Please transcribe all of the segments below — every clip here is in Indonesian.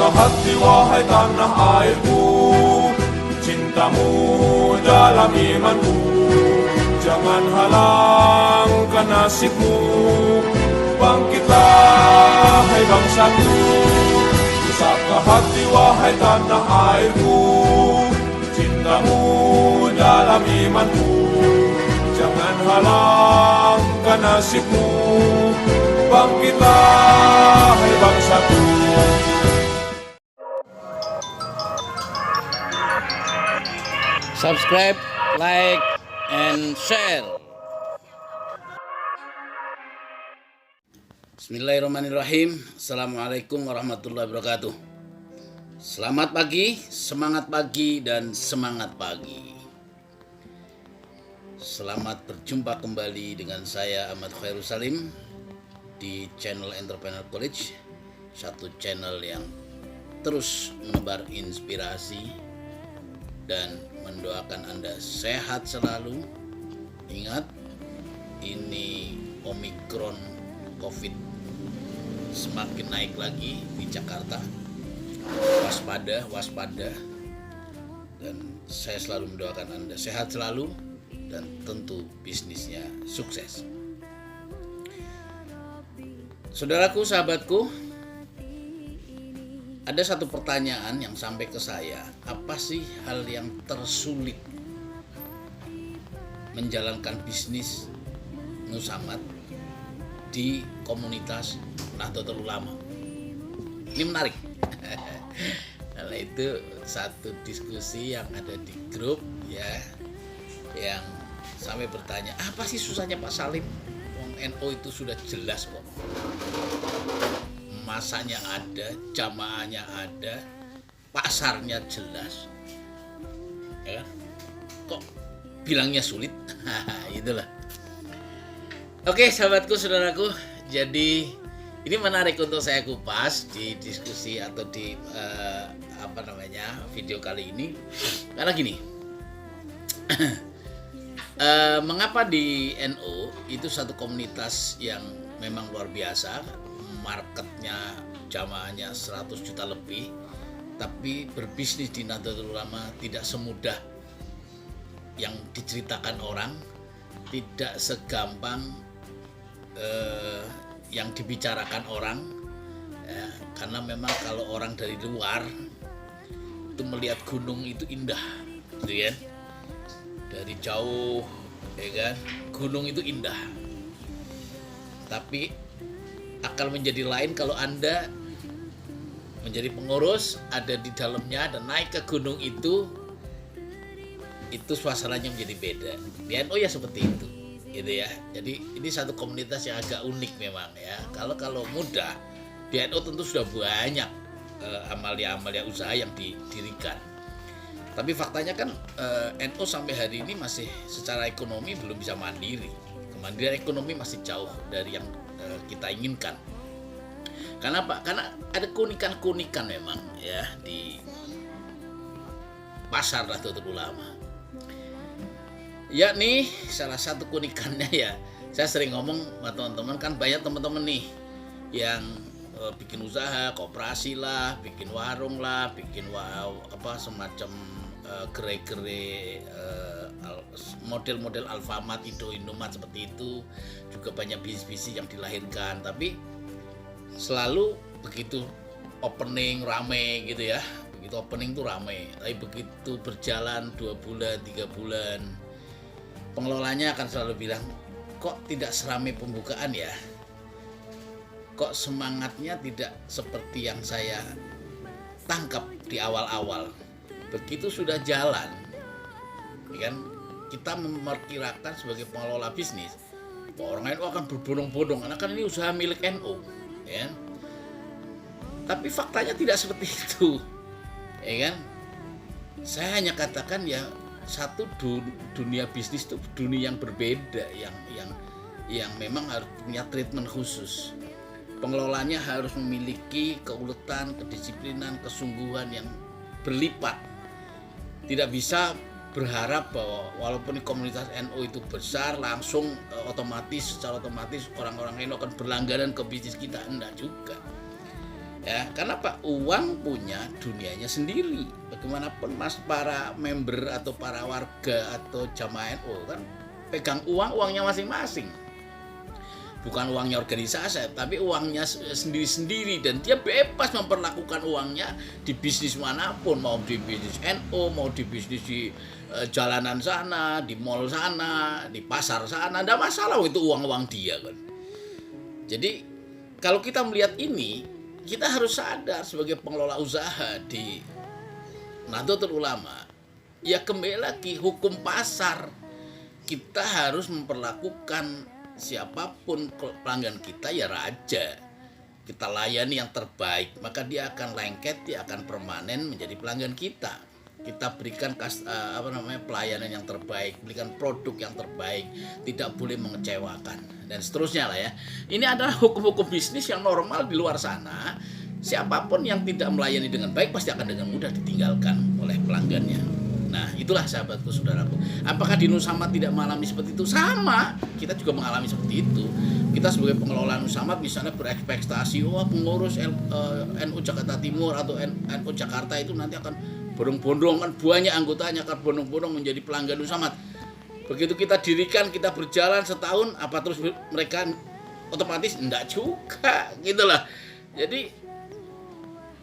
Pusaka hati wahai tanah airku, cintamu dalam imanku. Jangan halangkan nasibmu, bangkitlah hai bangsaku. Pusaka hati wahai tanah airku, cintamu dalam imanku. Jangan halangkan nasibmu, bangkitlah hai bangsaku. Subscribe, like, and share. Bismillahirrahmanirrahim. Assalamualaikum warahmatullahi wabarakatuh. Selamat pagi, dan semangat pagi. Selamat berjumpa kembali dengan saya Ahmad Khairul Salim di channel Entrepreneur College, satu channel yang terus menebar inspirasi dan mendoakan Anda sehat selalu. Ingat, ini Omikron COVID semakin naik lagi di Jakarta. Waspada. Dan saya selalu mendoakan Anda sehat selalu dan tentu bisnisnya sukses. Saudaraku, sahabatku, ada satu pertanyaan yang sampai ke saya. Apa sih hal yang tersulit menjalankan bisnis Nusamat di komunitas Nahdlatul Ulama? Ini menarik. Nah, itu satu diskusi yang ada di grup ya, yang sampai bertanya, apa sih susahnya Pak Salim? Wong NU itu sudah jelas kok. Masanya ada, jamaahnya ada, pasarnya jelas, ya kan? Kok bilangnya sulit? Itulah. Oke, sahabatku, saudaraku, jadi ini menarik untuk saya kupas di diskusi atau di video kali ini, karena gini. Mengapa di NU itu satu komunitas yang memang luar biasa, marketnya, jamaahnya 100 juta lebih, tapi berbisnis di Nahdlatul Ulama tidak semudah yang diceritakan orang, tidak segampang yang dibicarakan orang ya, karena memang kalau orang dari luar itu melihat gunung itu indah, gitu ya, dari jauh, ya kan, gunung itu indah, tapi akan menjadi lain kalau Anda menjadi pengurus, ada di dalamnya dan naik ke gunung itu suasananya menjadi beda. Di NU ya seperti itu, gitu ya. Jadi ini satu komunitas yang agak unik memang ya. Kalau mudah, di NU tentu sudah banyak amalia-amalia usaha yang didirikan. Tapi faktanya kan NU sampai hari ini masih secara ekonomi belum bisa mandiri. Kemandirian ekonomi masih jauh dari yang kita inginkan. Karena apa? Karena ada keunikan memang ya di pasar Nahdlatul Ulama. Yakni salah satu keunikannya ya, saya sering ngomong sama teman-teman, kan banyak teman-teman nih yang bikin usaha, koperasi lah, bikin warung lah, bikin semacam gerai-gerai model-model Alfamart, Indomaret seperti itu. Juga banyak bisnis-bisnis yang dilahirkan, tapi selalu begitu opening rame gitu ya. Begitu opening tuh rame, tapi begitu berjalan 2 bulan, 3 bulan, pengelolanya akan selalu bilang, kok tidak seramai pembukaan ya? Kok semangatnya tidak seperti yang saya tangkap di awal-awal? Begitu sudah jalan, ya kan, kita memperkirakan sebagai pengelola bisnis, orang NU akan berbondong-bondong, karena kan ini usaha milik NU, ya. Tapi faktanya tidak seperti itu, ya kan. Saya hanya katakan ya, satu dunia bisnis itu dunia yang berbeda, yang memang harus punya treatment khusus. Pengelolanya harus memiliki keuletan, kedisiplinan, kesungguhan yang berlipat. Tidak bisa berharap bahwa walaupun komunitas NU itu besar, langsung secara otomatis orang-orang NU akan berlangganan ke bisnis kita. Enggak juga. Ya, karena apa? Uang punya dunianya sendiri. Bagaimanapun Mas, para member atau para warga atau jamaah NU kan pegang uangnya masing-masing. Bukan uangnya organisasi, tapi uangnya sendiri-sendiri, dan dia bebas memperlakukan uangnya di bisnis manapun, mau di bisnis NU, mau di bisnis di jalanan sana, di mall sana, di pasar sana, tidak masalah, itu uang-uang dia kan. Jadi kalau kita melihat ini, kita harus sadar sebagai pengelola usaha di Nahdlatul Ulama, ya kembali lagi hukum pasar. Kita harus memperlakukan siapapun pelanggan kita ya raja. Kita layani yang terbaik, maka dia akan lengket, dia akan permanen menjadi pelanggan kita. Kita berikan pelayanan yang terbaik, berikan produk yang terbaik, tidak boleh mengecewakan, dan seterusnya lah ya. Ini adalah hukum-hukum bisnis yang normal di luar sana. Siapapun yang tidak melayani dengan baik pasti akan dengan mudah ditinggalkan oleh pelanggannya. Nah, itulah sahabatku, saudaraku. Apakah di Nusamad tidak mengalami seperti itu? Sama, kita juga mengalami seperti itu. Kita sebagai pengelola Nusamad misalnya berekspektasi, pengurus NU Jakarta Timur atau NU Jakarta itu nanti akan bondong-bondong, kan banyak anggotanya, akan bondong-bondong menjadi pelanggan Nusamad. Begitu kita dirikan, kita berjalan setahun, apa terus mereka otomatis? Enggak juga, gitulah. Jadi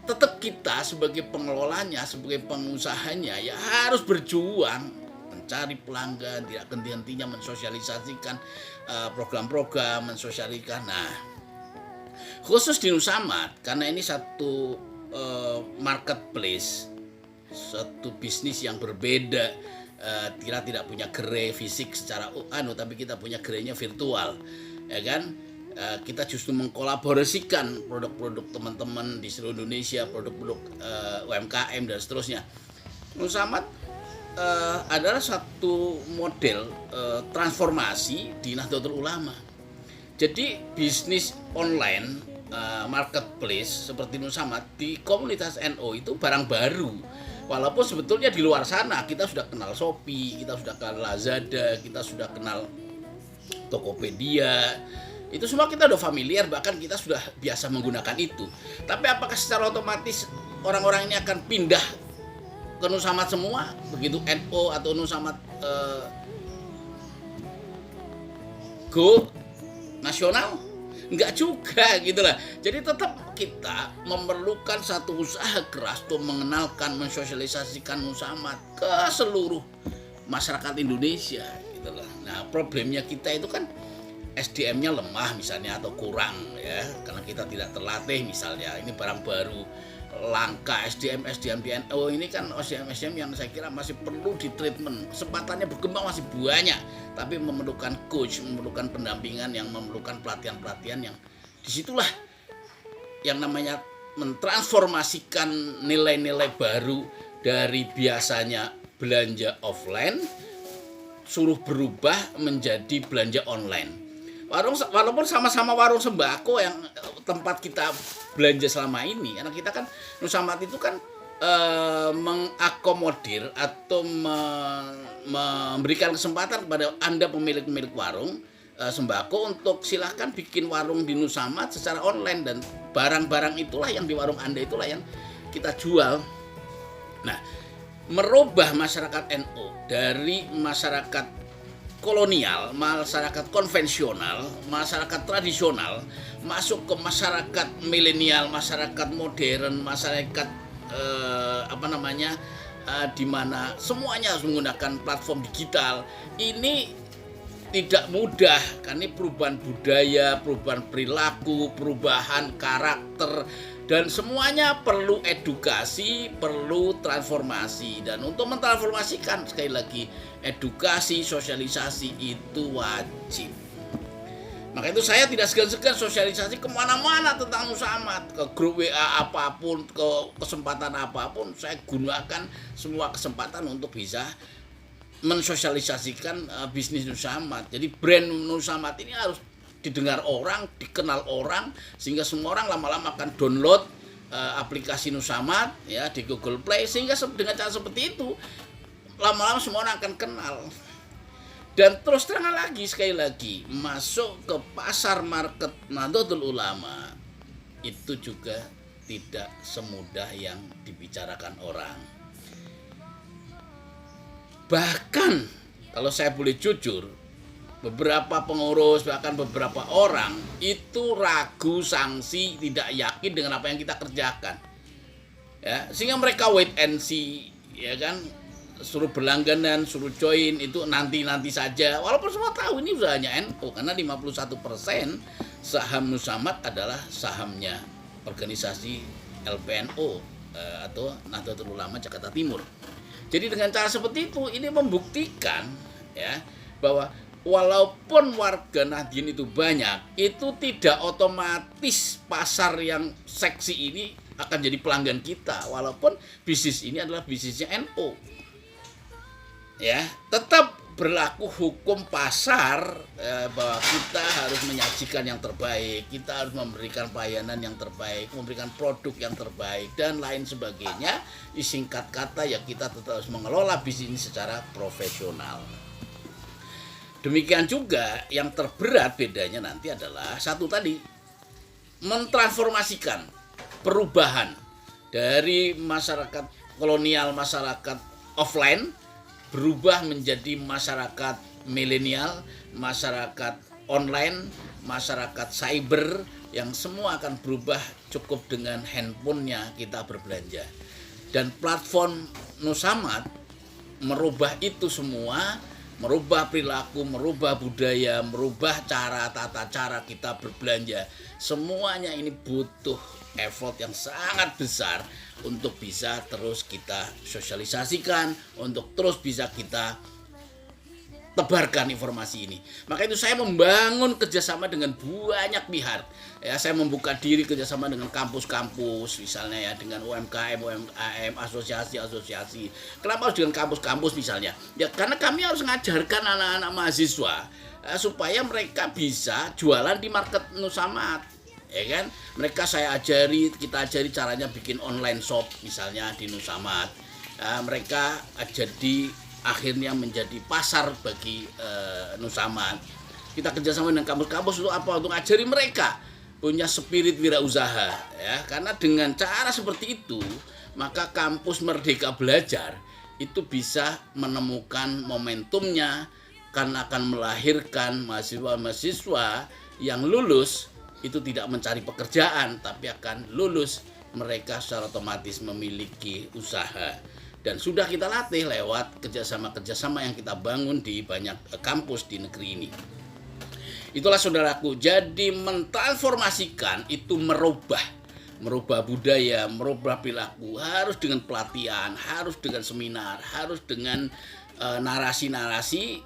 tetap kita sebagai pengelolanya, sebagai pengusahanya ya harus berjuang mencari pelanggan, tidak henti-hentinya mensosialisasikan program-program, mensosialisasikan. Nah, khusus di Nusamad, karena ini satu marketplace, satu bisnis yang berbeda, kita tidak punya gerai fisik secara tapi kita punya gerainya virtual, ya kan? Kita justru mengkolaborasikan produk-produk teman-teman di seluruh Indonesia, produk-produk UMKM dan seterusnya. Nusamad adalah satu model transformasi di Nahdlatul Ulama. Jadi bisnis online, marketplace seperti Nusamad di komunitas NU itu barang baru. Walaupun sebetulnya di luar sana kita sudah kenal Shopee, kita sudah kenal Lazada, kita sudah kenal Tokopedia. Itu semua kita udah familiar, bahkan kita sudah biasa menggunakan itu. Tapi apakah secara otomatis orang-orang ini akan pindah ke Nusamad semua? Begitu NU atau Nusamad go nasional? Enggak juga gitu lah. Jadi tetap kita memerlukan satu usaha keras untuk mengenalkan, mensosialisasikan Nusamad ke seluruh masyarakat Indonesia gitu lah. Nah, problemnya kita itu kan SDM-nya lemah misalnya atau kurang ya, karena kita tidak terlatih misalnya. Ini barang baru, langka SDM di NU ini kan SDM yang saya kira masih perlu ditreatment. Kesempatannya berkembang masih banyak, tapi memerlukan coach, memerlukan pendampingan, yang memerlukan pelatihan-pelatihan yang disitulah yang namanya mentransformasikan nilai-nilai baru dari biasanya belanja offline suruh berubah menjadi belanja online. Walaupun sama-sama warung sembako yang tempat kita belanja selama ini, karena kita kan Nusamad itu kan mengakomodir atau memberikan kesempatan kepada Anda pemilik warung sembako untuk silahkan bikin warung di Nusamad secara online, dan barang-barang itulah yang di warung Anda itulah yang kita jual. Nah, merubah masyarakat NU dari masyarakat kolonial, masyarakat konvensional, masyarakat tradisional, masuk ke masyarakat milenial, masyarakat modern, masyarakat di mana semuanya harus menggunakan platform digital. Ini tidak mudah, karena ini perubahan budaya, perubahan perilaku, perubahan karakter, dan semuanya perlu edukasi, perlu transformasi. Dan untuk mentransformasikan, sekali lagi, edukasi, sosialisasi itu wajib. Maka itu saya tidak segan-segan sosialisasi kemana-mana tentang Nusamad, ke grup WA apapun, ke kesempatan apapun, saya gunakan semua kesempatan untuk bisa mensosialisasikan bisnis Nusamad. Jadi brand Nusamad ini harus didengar orang, dikenal orang, sehingga semua orang lama-lama akan download aplikasi Nusamad ya di Google Play, sehingga dengan cara seperti itu lama-lama semua orang akan kenal. Dan terus terang lagi, sekali lagi, masuk ke pasar market Nahdlatul Ulama itu juga tidak semudah yang dibicarakan orang. Bahkan kalau saya boleh jujur, beberapa pengurus bahkan beberapa orang itu ragu, sangsi, tidak yakin dengan apa yang kita kerjakan. Ya, sehingga mereka wait and see, ya kan, suruh berlangganan, suruh join itu nanti saja. Walaupun semua tahu ini usahanya NU, karena 51% saham Nusamad adalah sahamnya organisasi LPNO atau Nahdlatul Ulama Jakarta Timur. Jadi dengan cara seperti itu ini membuktikan ya bahwa walaupun warga Nahdien itu banyak, itu tidak otomatis pasar yang seksi ini akan jadi pelanggan kita, walaupun bisnis ini adalah bisnisnya NU. Ya, tetap berlaku hukum pasar bahwa kita harus menyajikan yang terbaik, kita harus memberikan pelayanan yang terbaik, memberikan produk yang terbaik dan lain sebagainya. Singkat kata ya kita tetap harus mengelola bisnis secara profesional. Demikian juga yang terberat bedanya nanti adalah satu tadi, mentransformasikan perubahan dari masyarakat kolonial, masyarakat offline berubah menjadi masyarakat milenial, masyarakat online, masyarakat cyber yang semua akan berubah cukup dengan handphonenya kita berbelanja. Dan platform Nusamad merubah itu semua, merubah perilaku, merubah budaya, merubah tata cara kita berbelanja. Semuanya ini butuh effort yang sangat besar untuk bisa terus kita sosialisasikan, untuk terus bisa kita tebarkan informasi ini. Maka itu saya membangun kerjasama dengan banyak pihak. Ya, saya membuka diri kerjasama dengan kampus-kampus, misalnya ya dengan UMKM, asosiasi-asosiasi. Kenapa harus dengan kampus-kampus misalnya? Ya karena kami harus mengajarkan anak-anak mahasiswa supaya mereka bisa jualan di market Nusamad. Ya kan? Mereka kita ajari caranya bikin online shop misalnya di Nusamad. Mereka akhirnya menjadi pasar bagi Nusamad. Kita kerjasama dengan kampus-kampus untuk apa? Untuk ngajari mereka punya spirit wirausaha, ya. Karena dengan cara seperti itu, maka kampus Merdeka Belajar itu bisa menemukan momentumnya, karena akan melahirkan mahasiswa-mahasiswa yang lulus itu tidak mencari pekerjaan, tapi akan lulus mereka secara otomatis memiliki usaha. Dan sudah kita latih lewat kerjasama-kerjasama yang kita bangun di banyak kampus di negeri ini. Itulah saudaraku, jadi mentransformasikan itu merubah budaya, merubah perilaku, harus dengan pelatihan, harus dengan seminar, harus dengan narasi-narasi,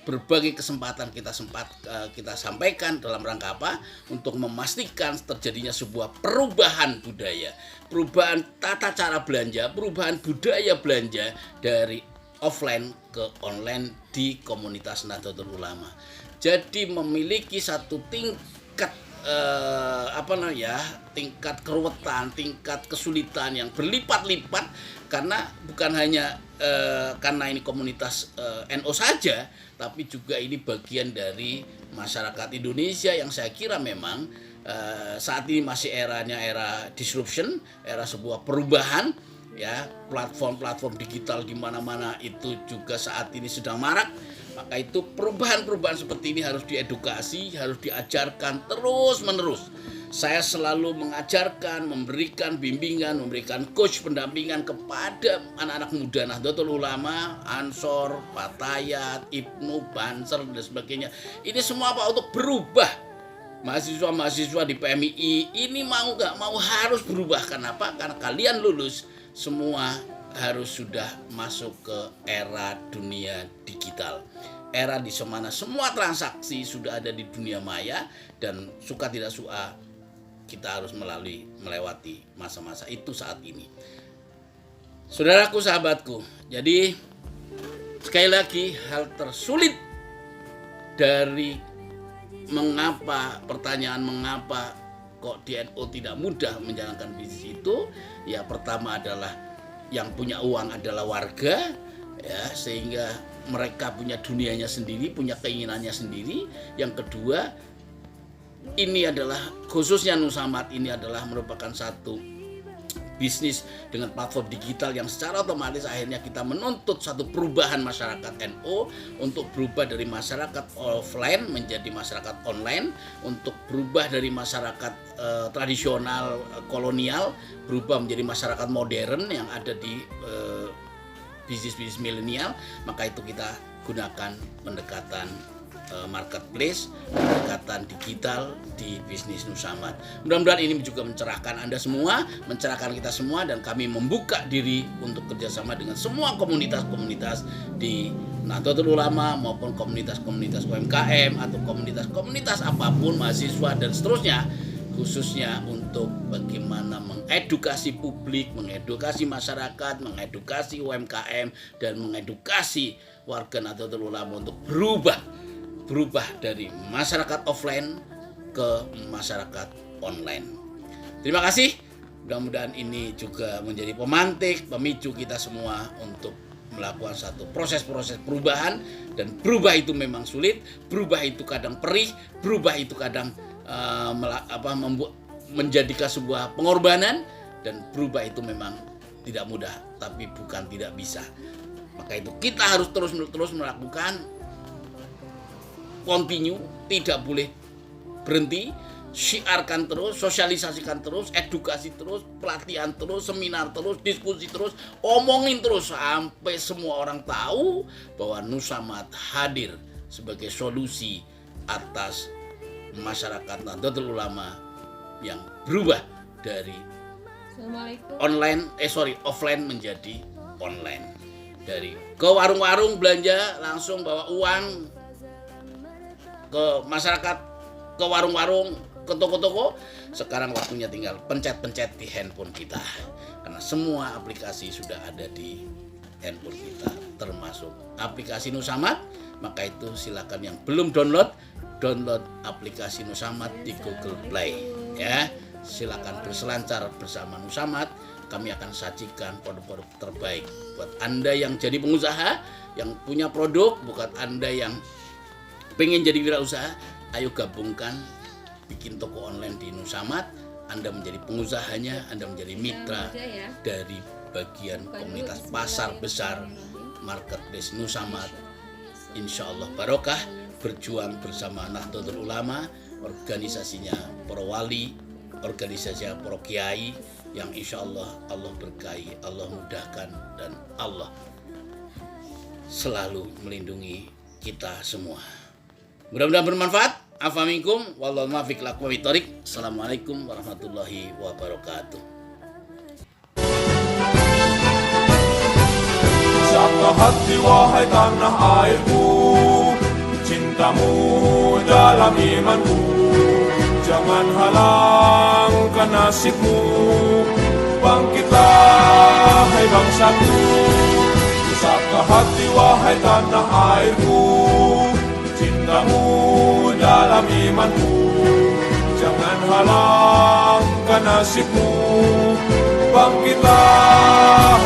berbagai kesempatan kita sampaikan dalam rangka apa? Untuk memastikan terjadinya sebuah perubahan budaya, perubahan tata cara belanja, perubahan budaya belanja dari offline ke online di komunitas Nahdlatul Ulama. Jadi memiliki satu tingkat tingkat keruwetan, tingkat kesulitan yang berlipat-lipat, karena bukan hanya karena ini komunitas NU saja, tapi juga ini bagian dari masyarakat Indonesia yang saya kira memang saat ini masih era disruption, era sebuah perubahan, ya. Platform digital di mana-mana itu juga saat ini sedang marak. Maka itu perubahan-perubahan seperti ini harus diedukasi, harus diajarkan terus-menerus. Saya selalu mengajarkan, memberikan bimbingan, memberikan coach pendampingan kepada anak-anak muda Nahdlatul Ulama, Ansor, Fatayat, Ibnu, Banser, dan sebagainya. Ini semua apa? Untuk berubah. Mahasiswa-mahasiswa di PMII ini mau gak mau harus berubah. Kenapa? Karena kalian lulus semua harus sudah masuk ke era dunia digital. Era di mana semua transaksi sudah ada di dunia maya, dan suka tidak suka kita harus melewati masa-masa itu saat ini. Saudaraku, sahabatku, jadi sekali lagi hal tersulit dari pertanyaan mengapa kok di NU tidak mudah menjalankan bisnis itu, ya pertama adalah yang punya uang adalah warga, ya, sehingga mereka punya dunianya sendiri, punya keinginannya sendiri. Yang kedua, ini adalah khususnya Nusamat ini adalah merupakan satu bisnis dengan platform digital yang secara otomatis akhirnya kita menuntut satu perubahan masyarakat NU untuk berubah dari masyarakat offline menjadi masyarakat online, untuk berubah dari masyarakat tradisional kolonial berubah menjadi masyarakat modern yang ada di bisnis-bisnis milenial. Maka itu kita gunakan pendekatan marketplace, pendekatan digital di bisnis Nusamat. Mudah-mudahan ini juga mencerahkan Anda semua, mencerahkan kita semua, dan kami membuka diri untuk kerjasama dengan semua komunitas-komunitas di Nahdlatul Ulama maupun komunitas-komunitas UMKM atau komunitas-komunitas apapun, mahasiswa dan seterusnya, khususnya untuk bagaimana mengedukasi publik, mengedukasi masyarakat, mengedukasi UMKM, dan mengedukasi warga Nahdlatul Ulama untuk berubah dari masyarakat offline ke masyarakat online. Terima kasih. Mudah-mudahan ini juga menjadi pemantik, pemicu kita semua untuk melakukan satu proses-proses perubahan. Dan berubah itu memang sulit, berubah itu kadang perih, berubah itu kadang menjadikan sebuah pengorbanan, dan berubah itu memang tidak mudah, tapi bukan tidak bisa. Maka itu kita harus terus melakukan, continue, tidak boleh berhenti, syiarkan terus, sosialisasikan terus, edukasi terus, pelatihan terus, seminar terus, diskusi terus, omongin terus sampai semua orang tahu bahwa Nusamat hadir sebagai solusi atas masyarakat Nahdlatul Ulama yang berubah dari offline menjadi online. Dari ke warung-warung belanja langsung bawa uang, ke masyarakat, ke warung-warung, ke toko-toko. Sekarang waktunya tinggal pencet-pencet di handphone kita, karena semua aplikasi sudah ada di handphone kita, termasuk aplikasi Nusamat. Maka itu silakan yang belum download aplikasi Nusamat di Google Play ya. Silakan berselancar bersama Nusamat. Kami akan sajikan produk-produk terbaik buat Anda yang jadi pengusaha, yang punya produk, bukan Anda yang pengen jadi wirausaha. Ayo gabungkan, bikin toko online di Nusamat. Anda menjadi pengusahanya, Anda menjadi mitra dari bagian komunitas pasar besar marketplace Nusamat. Insya Allah barokah, berjuang bersama Nahdlatul Ulama, organisasinya para wali, organisasinya para kiai, yang insya Allah Allah berkahi, Allah mudahkan, dan Allah selalu melindungi kita semua. Mudah-mudahan bermanfaat. Afa minkum wallahu muwaffiq lakum bithoriq. Assalamualaikum warahmatullahi wabarakatuh. Siapkah hati wahai tanah airku, cintamu dalam imanku, jangan halangkan nasibmu. Bangkitlah hai bangsaku, siapkah hati wahai tanah airku, cintamu dalam imanku, jangan halangkan nasibmu. Bangkitlah